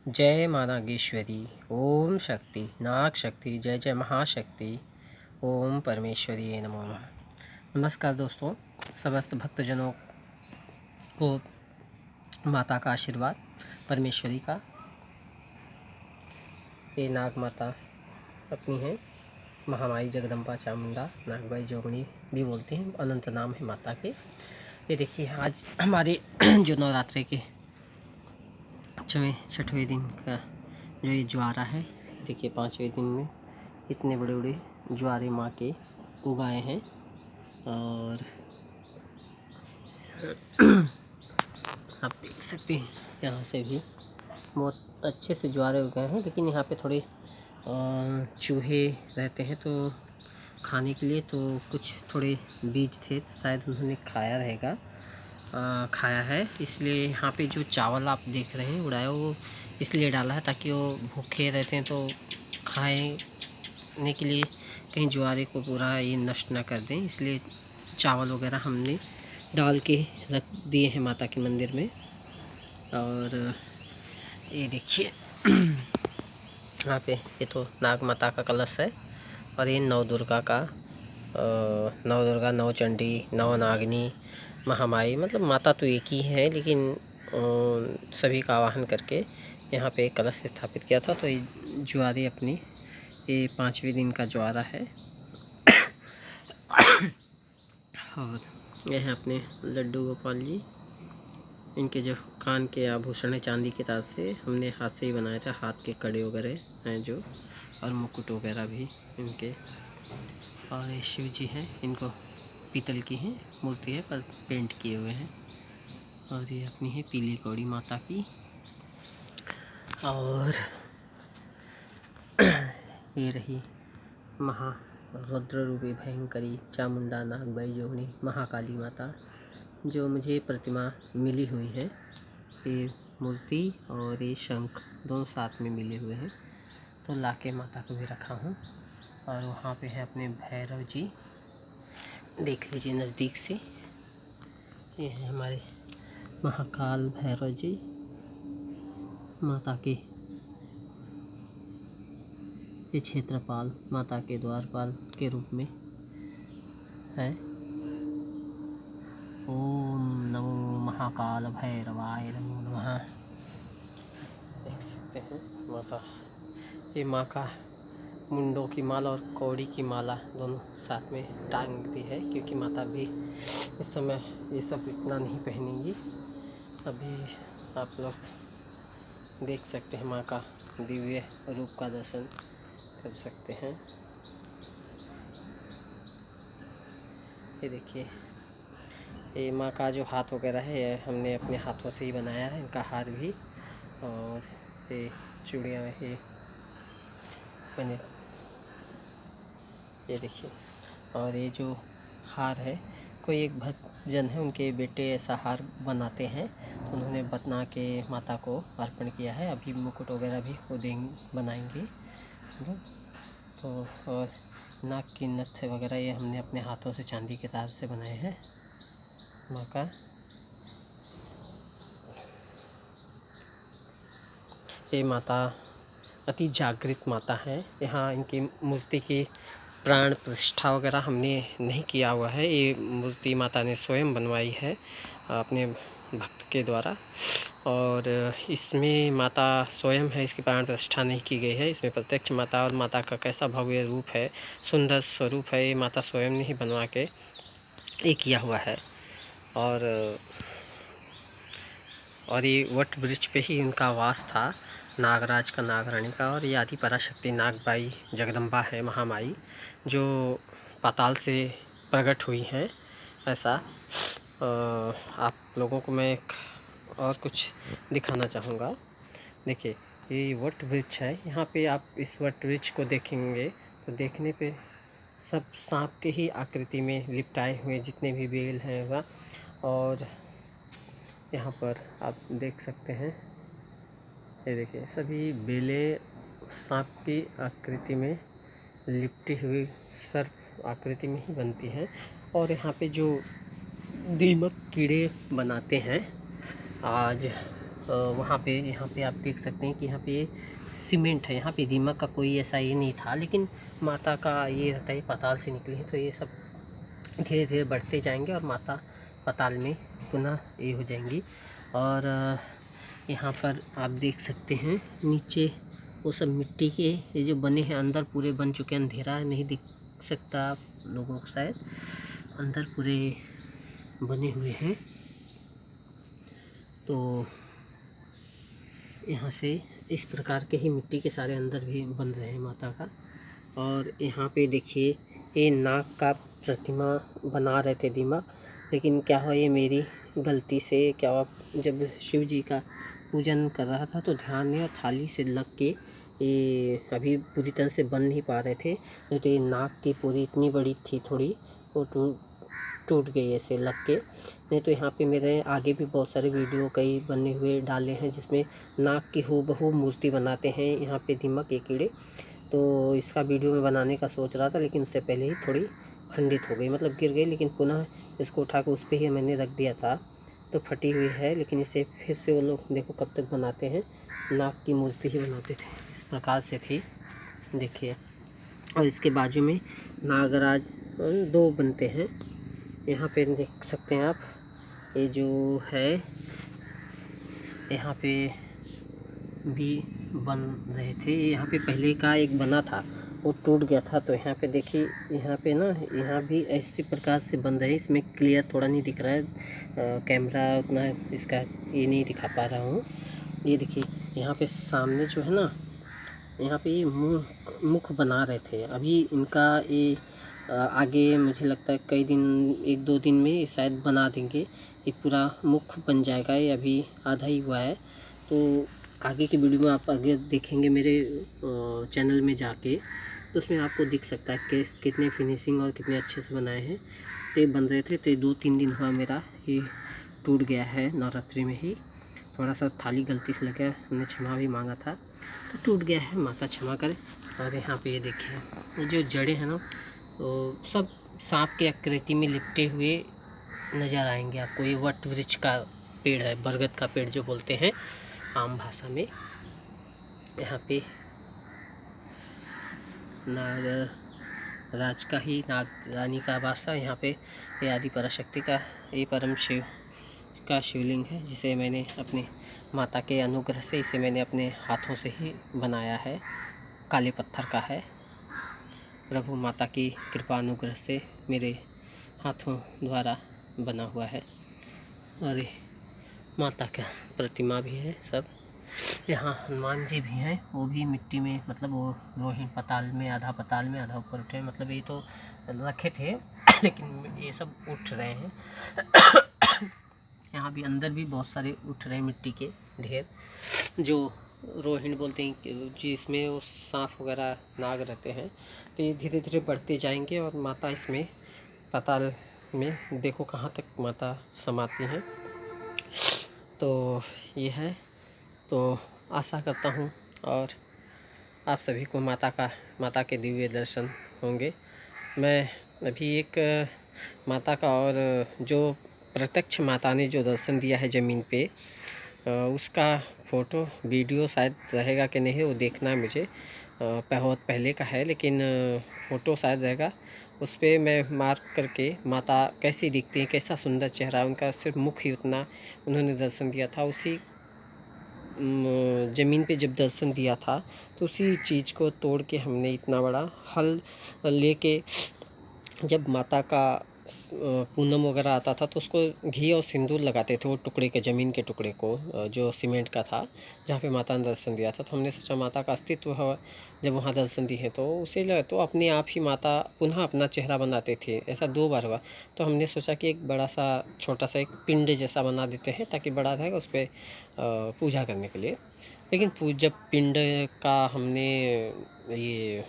जय माँ नागेश्वरी। ओम शक्ति नाग शक्ति जय जय महाशक्ति। ओम परमेश्वरी नमो नमः। नमस्कार दोस्तों, समस्त भक्तजनों को माता का आशीर्वाद, परमेश्वरी का। ये नाग माता अपनी है महामाई जगदम्बा चामुंडा, नागबाई जोगणी भी बोलते हैं, अनंत नाम है माता के। ये देखिए आज हमारे जो नवरात्रे के छठवें दिन का जो ये ज्वारा है, देखिए 5वें दिन में इतने बड़े बड़े ज्वारे माँ के उगाए हैं। और आप देख सकते हैं यहाँ से भी बहुत अच्छे से ज्वारे उगाए हैं, लेकिन यहाँ पे थोड़े चूहे रहते हैं तो खाने के लिए, तो कुछ थोड़े बीज थे शायद उन्होंने खाया रहेगा, खाया है। इसलिए यहाँ पे जो चावल आप देख रहे हैं उड़ाया, वो इसलिए डाला है ताकि वो भूखे रहते हैं तो खाने के लिए कहीं ज्वारे को पूरा ये नष्ट ना कर दें, इसलिए चावल वगैरह हमने डाल के रख दिए हैं माता के मंदिर में। और ये देखिए यहाँ पे ये तो नाग माता का कलश है, और ये नव दुर्गा का नव दुर्गा, नव चंडी, नव नागिनी, महामाई, मतलब माता तो एक ही है, लेकिन सभी का आवाहन करके यहाँ पे कलश स्थापित किया था। तो ये ज्वारे अपनी ये 5वें दिन का ज्वारा है। और ये हैं अपने लड्डू गोपाल जी, इनके जो कान के आभूषण है चांदी के तार से हमने हाथ से ही बनाया था, हाथ के कड़े वगैरह हैं जो, और मुकुट वगैरह भी इनके। और ये शिव जी हैं, इनको पीतल की है मूर्ति है पर पेंट किए हुए हैं। और ये अपनी है पीली कौड़ी माता की। और ये रही महारुद्र रूपी भयंकरी चामुंडा नागबाई जोगणी महाकाली माता, जो मुझे प्रतिमा मिली हुई है। ये मूर्ति और ये शंख दोनों साथ में मिले हुए हैं, तो लाके माता को भी रखा हूँ। और वहाँ पे है अपने भैरव जी, देख लीजिए नज़दीक से। ये है हमारे महाकाल भैरव जी, माता के ये क्षेत्रपाल, माता के द्वारपाल के रूप में है। ओम नमो महाकाल भैरवाय नमो नमः। देख सकते हैं माता, ये माँ का मुंडों की माला और कौड़ी की माला दोनों साथ में टांग दी है, क्योंकि माता भी इस समय ये सब इतना नहीं पहनेंगी। अभी आप लोग देख सकते हैं माँ का दिव्य रूप का दर्शन कर सकते हैं। ये देखिए ये माँ का जो हाथ वगैरह है, ये हमने अपने हाथों से ही बनाया है, इनका हार भी। और ये चूड़ियाँ ये बने, ये देखिए। और ये जो हार है, कोई एक भक्तजन है, उनके बेटे ऐसा हार बनाते हैं, तो उन्होंने बना के माता को अर्पण किया है। अभी मुकुट वगैरह भी वो बनाएंगे तो। और नाक की नथ वगैरह ये हमने अपने हाथों से चांदी के तार से बनाए हैं माँ का। ये माता अति जागृत माता है। यहाँ इनकी मूर्ति की प्राण प्रतिष्ठा वगैरह हमने नहीं किया हुआ है, ये मूर्ति माता ने स्वयं बनवाई है अपने भक्त के द्वारा। और इसमें माता स्वयं है, इसकी प्राण प्रतिष्ठा नहीं की गई है। इसमें प्रत्यक्ष माता और माता का कैसा भव्य रूप है, सुंदर स्वरूप है, ये माता स्वयं ने ही बनवा के ये किया हुआ है। और ये वट वृक्ष पे ही इनका वास था, नागराज का, नागरानी का। और ये आदि पराशक्ति नागबाई जगदम्बा है महामाई, जो पाताल से प्रकट हुई हैं। ऐसा आप लोगों को मैं एक और कुछ दिखाना चाहूँगा। देखिए ये वट वृक्ष है, यहाँ पे आप इस वट वृक्ष को देखेंगे तो देखने पे सब सांप के ही आकृति में लिपटाए हुए जितने भी बेल हैं वह। और यहाँ पर आप देख सकते हैं, ये देखिए सभी बेलें सांप की आकृति में लिपटी हुई सर्प आकृति में ही बनती हैं। और यहाँ पे जो दीमक कीड़े बनाते हैं, आज वहाँ पे यहाँ पे आप देख सकते हैं कि यहाँ पे सीमेंट है। यहाँ पे दीमक का कोई ऐसा ये नहीं था, लेकिन माता का ये रहता है पाताल से निकली है, तो ये सब धीरे धीरे बढ़ते जाएंगे और माता पाताल में पुनः ये हो जाएंगी। और यहाँ पर आप देख सकते हैं नीचे वो सब मिट्टी के ये जो बने हैं, अंदर पूरे बन चुके हैं। अंधेरा है, नहीं दिख सकता आप लोगों को, शायद अंदर पूरे बने हुए हैं। तो यहाँ से इस प्रकार के ही मिट्टी के सारे अंदर भी बन रहे हैं माता का। और यहाँ पे देखिए ये नाग का प्रतिमा बना रहे थे दीमक, लेकिन क्या हुआ, ये मेरी गलती से क्या हुआ, जब शिव जी का पूजन कर रहा था तो ध्यान नहीं, और थाली से लग के ये अभी पूरी तरह से बन नहीं पा रहे थे। तो ये नाग की पूरी इतनी बड़ी थी, थोड़ी वो टूट गई ऐसे लग के। नहीं तो यहाँ पे मेरे आगे भी बहुत सारे वीडियो कई बने हुए डाले हैं जिसमें नाग की हूबहू मूर्ति बनाते हैं यहाँ पे दीमक के कीड़े। तो इसका वीडियो में बनाने का सोच रहा था, लेकिन उससे पहले ही थोड़ी खंडित हो गई, मतलब गिर गई। लेकिन पुनः इसको उठा कर उस पर ही मैंने रख दिया था, तो फटी हुई है। लेकिन इसे फिर से वो लोग देखो कब तक बनाते हैं, नाग की मूर्ति ही बनाते थे, इस प्रकार से थी, देखिए। और इसके बाजू में नागराज 2 बनते हैं, यहाँ पे देख सकते हैं आप। ये जो है यहाँ पे भी बन रहे थे, यहाँ पे पहले का एक बना था वो टूट गया था। तो यहाँ पे देखिए, यहाँ पे ना, यहाँ भी ऐसे प्रकार से बन रहे हैं। इसमें क्लियर थोड़ा नहीं दिख रहा है, कैमरा उतना इसका ये नहीं दिखा पा रहा हूँ। ये देखिए यहाँ पे सामने जो है ना, यहाँ पे ये मुख बना रहे थे। अभी इनका ये आगे मुझे लगता है कई दिन, 1-2 दिन में शायद बना देंगे, ये पूरा मुख बन जाएगा। ये अभी आधा ही हुआ है। तो आगे की वीडियो में आप आगे देखेंगे मेरे चैनल में जाके, तो उसमें आपको दिख सकता है कि कितने फिनिशिंग और कितने अच्छे से बनाए हैं। तो ये बन रहे थे, तो 2-3 दिन हुआ मेरा ये टूट गया है नवरात्रि में ही। थोड़ा सा थाली गलती से लग गया, हमने क्षमा भी मांगा था, तो टूट गया है, माता क्षमा करे। और यहाँ पे ये देखिए जो जड़ें हैं ना, तो सब सांप के आकृति में लिपटे हुए नज़र आएंगे आपको। ये वट वृक्ष का पेड़ है, बरगद का पेड़ जो बोलते हैं आम भाषा में। यहाँ पे नाग राज का ही, नाग रानी का वास था यहाँ पे। ये आदि पराशक्ति का, ये परम शिव का शिवलिंग है, जिसे मैंने अपने माता के अनुग्रह से, इसे मैंने अपने हाथों से ही बनाया है। काले पत्थर का है, प्रभु माता की कृपा अनुग्रह से मेरे हाथों द्वारा बना हुआ है। और माता का प्रतिमा भी है सब। यहाँ हनुमान जी भी हैं, वो भी मिट्टी में, मतलब वो रोहिणी पताल में, आधा पताल में आधा ऊपर उठे, मतलब ये तो रखे थे लेकिन ये सब उठ रहे हैं। यहाँ भी अंदर भी बहुत सारे उठ रहे हैं मिट्टी के ढेर, जो रोहिणी बोलते हैं, जिसमें वो सांप वगैरह नाग रहते हैं। तो ये धीरे धीरे बढ़ते जाएंगे और माता इसमें पाताल में, देखो कहाँ तक माता समाती हैं। तो ये है, तो आशा करता हूँ और आप सभी को माता के दिव्य दर्शन होंगे। मैं अभी एक माता का, और जो प्रत्यक्ष माता ने जो दर्शन दिया है ज़मीन पे, उसका फ़ोटो वीडियो शायद रहेगा कि नहीं वो देखना है मुझे। बहुत पहले का है, लेकिन फ़ोटो शायद रहेगा। उस पर मैं मार्क करके माता कैसी दिखती है, कैसा सुंदर चेहरा, उनका सिर्फ मुख ही उतना उन्होंने दर्शन दिया था। उसी ज़मीन पे जब दर्शन दिया था, तो उसी चीज़ को तोड़ के हमने इतना बड़ा हल लेके, जब माता का पूनम वगैरह आता था तो उसको घी और सिंदूर लगाते थे, वो टुकड़े के, ज़मीन के टुकड़े को, जो सीमेंट का था जहाँ पे माता ने दर्शन दिया था। तो हमने सोचा माता का अस्तित्व है, जब वहाँ दर्शन दी है तो उसे लगा, तो अपने आप ही माता पुनः अपना चेहरा बनाते थे। ऐसा 2 बार हुआ, तो हमने सोचा कि एक बड़ा सा छोटा सा एक पिंड जैसा बना देते हैं, ताकि बड़ा रहेगा उस पर पूजा करने के लिए। लेकिन जब पिंड का हमने ये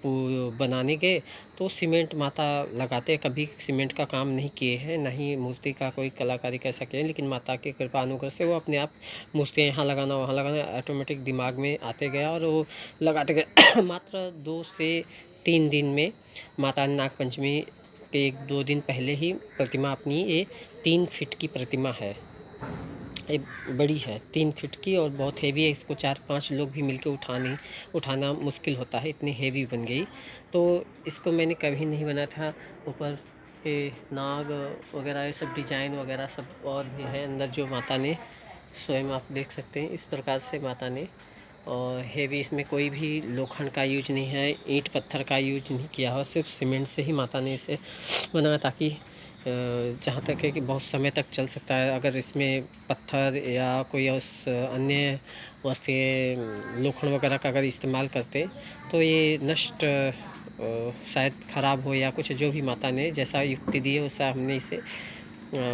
बनाने गए, तो सीमेंट माता लगाते, कभी सीमेंट का काम नहीं किए हैं, ना ही मूर्ति का कोई कलाकारी कैसा किया है। लेकिन माता की कृपा अनुग्रह से वो अपने आप मूर्तियाँ यहाँ लगाना वहाँ लगाना ऑटोमेटिक दिमाग में आते गया, और वो लगाते गए। मात्र 2 से 3 दिन में माता ने नागपंचमी के 1-2 दिन पहले ही प्रतिमा अपनी, ये 3 फीट की प्रतिमा है, ये बड़ी है 3 फीट की और बहुत हेवी है। इसको 4-5 लोग भी मिलके उठाना मुश्किल होता है, इतनी हेवी बन गई। तो इसको मैंने कभी नहीं बनाया था। ऊपर पे नाग वगैरह ये सब डिजाइन वगैरह सब और भी है अंदर, जो माता ने स्वयं आप देख सकते हैं। इस प्रकार से माता ने और हेवी, इसमें कोई भी लोखंड का यूज नहीं है, ईंट पत्थर का यूज नहीं किया हो, सिर्फ सीमेंट से ही माता ने इसे बनाया, ताकि जहाँ तक है कि बहुत समय तक चल सकता है। अगर इसमें पत्थर या कोई उस अन्य वस्तुएं लोखंड वगैरह का अगर इस्तेमाल करते तो ये नष्ट शायद ख़राब हो या कुछ, जो भी माता ने जैसा युक्ति दी है वैसा हमने इसे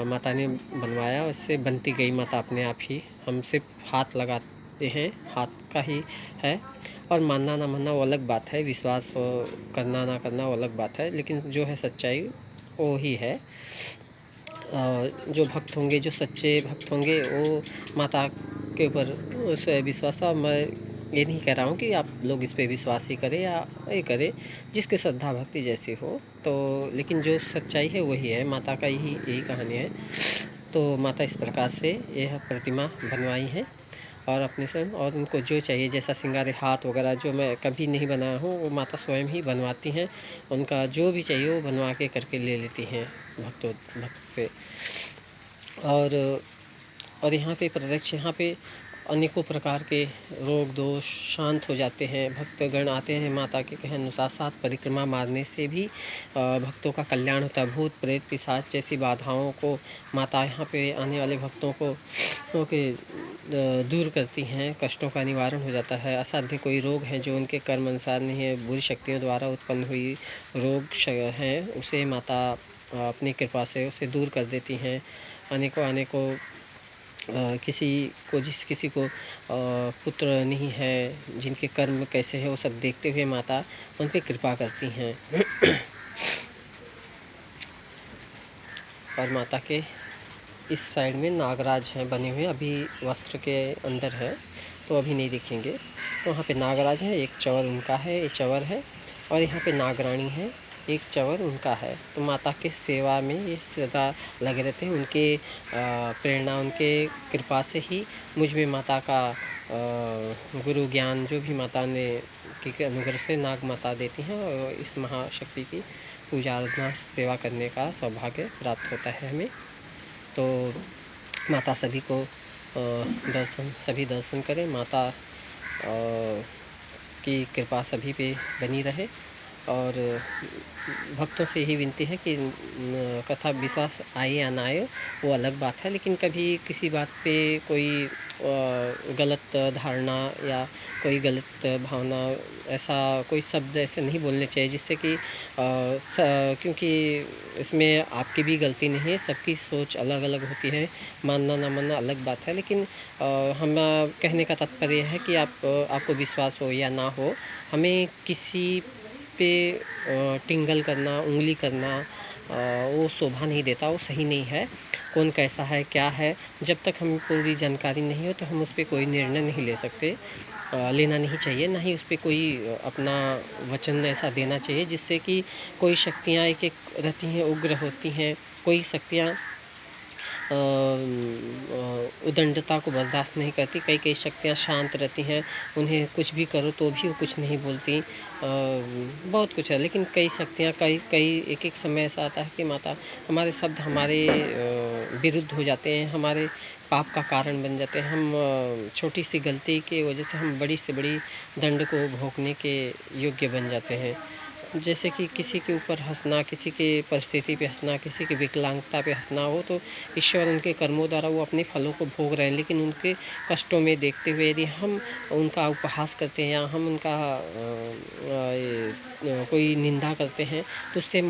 माता ने बनवाया, उससे बनती गई माता अपने आप ही। हम सिर्फ हाथ लगाते हैं, हाथ का ही है। और मानना ना मानना वो अलग बात है, विश्वास करना ना करना वो अलग बात है, लेकिन जो है सच्चाई वो ही है। जो भक्त होंगे, जो सच्चे भक्त होंगे, वो माता के ऊपर उस विश्वास, मैं ये नहीं कह रहा हूँ कि आप लोग इस पे विश्वास ही करें या ये करें, जिसकी श्रद्धा भक्ति जैसी हो। तो लेकिन जो सच्चाई है वही है, माता का यही कहानी है। तो माता इस प्रकार से यह प्रतिमा बनवाई है और अपने स्वयं, और उनको जो चाहिए जैसा सिंगारे हाथ वगैरह जो मैं कभी नहीं बनाया हूँ, वो माता स्वयं ही बनवाती हैं। उनका जो भी चाहिए वो बनवा के करके ले लेती हैं भक्त से। और यहाँ पे प्रत्यक्ष, यहाँ पे अनेकों प्रकार के रोग दोष शांत हो जाते हैं। भक्तगण आते हैं माता के कहे अनुसार, 7 परिक्रमा मारने से भी भक्तों का कल्याण होता है। भूत प्रेत पिशाच जैसी बाधाओं को माता यहाँ पे आने वाले भक्तों को दूर करती हैं, कष्टों का निवारण हो जाता है। असाध्य कोई रोग है जो उनके कर्म अनुसार नहीं है, बुरी शक्तियों द्वारा उत्पन्न हुई रोग हैं, उसे माता अपनी कृपा से उसे दूर कर देती हैं। अनेकों किसी को पुत्र नहीं है, जिनके कर्म कैसे हैं वो सब देखते हुए माता उन पर कृपा करती हैं। और माता के इस साइड में नागराज हैं बने हुए, अभी वस्त्र के अंदर है तो अभी नहीं दिखेंगे। तो वहाँ पे नागराज है, एक चवर उनका है, एक चवर है, और यहाँ पे नागरानी है, एक चवर उनका है। तो माता के सेवा में ये सदा लगे रहते हैं। उनके प्रेरणा, उनके कृपा से ही मुझ में माता का गुरु ज्ञान, जो भी माता ने के अनुग्रह से नाग माता देती हैं, और इस महाशक्ति की पूजा आराधना सेवा करने का सौभाग्य प्राप्त होता है हमें। तो माता सभी को सभी दर्शन करें। माता की कृपा सभी पे बनी रहे। और भक्तों से यही विनती है कि कथा विश्वास आए या ना आए वो अलग बात है, लेकिन कभी किसी बात पे कोई गलत धारणा या कोई गलत भावना, ऐसा कोई शब्द ऐसे नहीं बोलने चाहिए जिससे कि क्योंकि इसमें आपकी भी गलती नहीं है, सबकी सोच अलग अलग होती है, मानना ना मानना अलग बात है। लेकिन हम कहने का तात्पर्य है कि आपको विश्वास हो या ना हो, हमें किसी पे टिंगल करना, उंगली करना वो शोभा नहीं देता, वो सही नहीं है। कौन कैसा है क्या है, जब तक हमें पूरी जानकारी नहीं हो तो हम उस पर कोई निर्णय नहीं ले सकते, लेना नहीं चाहिए, ना ही उस पर कोई अपना वचन ऐसा देना चाहिए जिससे कि कोई शक्तियाँ एक रहती हैं, उग्र होती हैं, कोई शक्तियाँ उदंडता को बर्दाश्त नहीं करती, कई शक्तियाँ शांत रहती हैं, उन्हें कुछ भी करो तो भी वो कुछ नहीं बोलती। बहुत कुछ है, लेकिन कई शक्तियाँ एक समय ऐसा आता है कि माता हमारे शब्द हमारे विरुद्ध हो जाते हैं, हमारे पाप का कारण बन जाते हैं। हम छोटी सी गलती की वजह से हम बड़ी से बड़ी दंड को भोगने के योग्य बन जाते हैं। जैसे कि किसी के ऊपर हंसना, किसी के परिस्थिति पे हंसना, किसी की विकलांगता पे हंसना हो, तो ईश्वर उनके कर्मों द्वारा वो अपने फलों को भोग रहे हैं। लेकिन उनके कष्टों में देखते हुए यदि हम उनका उपहास करते हैं या हम उनका कोई निंदा करते हैं तो उससे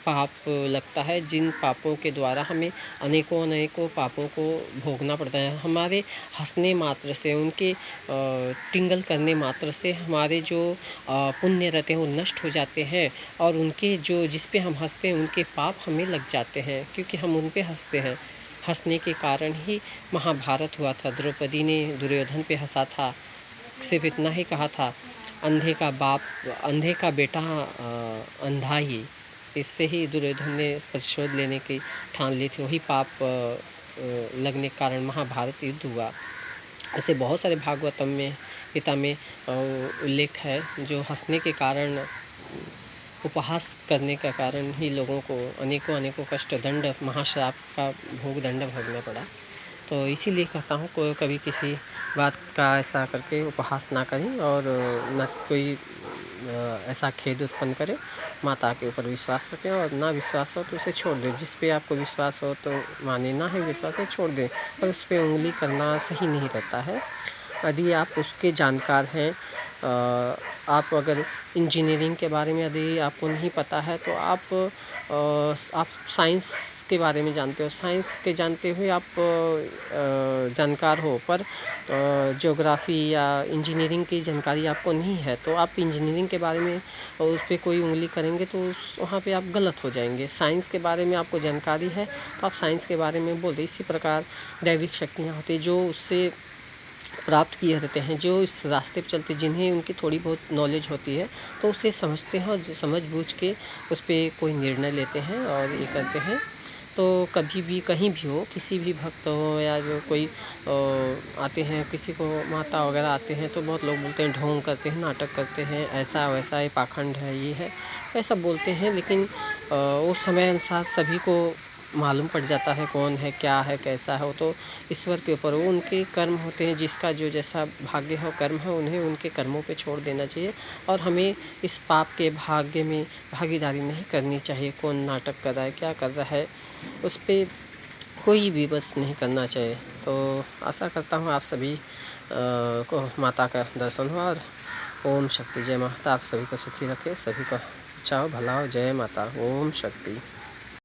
पाप लगता है, जिन पापों के द्वारा हमें अनेकों पापों को भोगना पड़ता है। हमारे हंसने मात्र से, उनके टिंगल करने मात्र से हमारे जो पुण्य रहते हैं वो नष्ट हो जाते हैं, और उनके जो जिस पे हम हंसते हैं उनके पाप हमें लग जाते हैं, क्योंकि हम उन पे हंसते हैं। हंसने के कारण ही महाभारत हुआ था, द्रौपदी ने दुर्योधन पे हंसा था, सिर्फ इतना ही कहा था, अंधे का बेटा अंधा ही। इससे ही दुर्योधन ने प्रतिशोध लेने की ठान ली थी, वही पाप लगने के कारण महाभारत युद्ध हुआ। ऐसे बहुत सारे भागवतम में, गीता में उल्लेख है, जो हंसने के कारण, उपहास करने के कारण ही लोगों को अनेकों अनेकों कष्ट, दंड, महाश्राप का भोग दंड भोगना पड़ा। तो इसीलिए कहता हूँ कोई कभी किसी बात का ऐसा करके उपहास ना करें और न कोई ऐसा खेद उत्पन्न करे। माता के ऊपर विश्वास रखें और ना विश्वास हो तो उसे छोड़ दें। जिस पे आपको विश्वास हो तो माने, ना है विश्वास है छोड़ दें, पर उस पर उंगली करना सही नहीं रहता है। यदि आप उसके जानकार हैं, आप अगर इंजीनियरिंग के बारे में यदि आपको नहीं पता है तो आप साइंस के बारे में जानते हो, साइंस के जानते हुए आप जानकार हो, पर ज्योग्राफी या इंजीनियरिंग की जानकारी आपको नहीं है, तो आप इंजीनियरिंग के बारे में उस पर कोई उंगली करेंगे तो वहाँ पे आप गलत हो जाएंगे। साइंस के बारे में आपको जानकारी है तो आप साइंस के बारे में बोल दें। इसी प्रकार दैविक शक्तियाँ होती हैं जो उससे प्राप्त किए रहते हैं, जो इस रास्ते पर चलते, जिन्हें उनकी थोड़ी बहुत नॉलेज होती है, तो उसे समझते हैं और समझ बूझ के उस पर कोई निर्णय लेते हैं और ये करते हैं। तो कभी भी कहीं भी हो, किसी भी भक्त हो या जो कोई आते हैं, किसी को माता वगैरह आते हैं तो बहुत लोग बोलते हैं ढोंग करते हैं, नाटक करते हैं, ऐसा वैसा, ये पाखंड है, ये है, ऐसा बोलते हैं। लेकिन उस समय अनुसार सभी को मालूम पड़ जाता है कौन है, क्या है, कैसा है। वो तो ईश्वर के ऊपर, वो उनके कर्म होते हैं, जिसका जो जैसा भाग्य हो, कर्म है, उन्हें उनके कर्मों पे छोड़ देना चाहिए और हमें इस पाप के भाग्य में भागीदारी नहीं करनी चाहिए। कौन नाटक कर रहा है, क्या कर रहा है, उस पर कोई भी बस नहीं करना चाहिए। तो आशा करता हूँ आप सभी को माता का दर्शन हो और ओम शक्ति। जय माता। आप सभी को सुखी रखे, सभी का अच्छा हो, भला हो। जय माता। ओम शक्ति।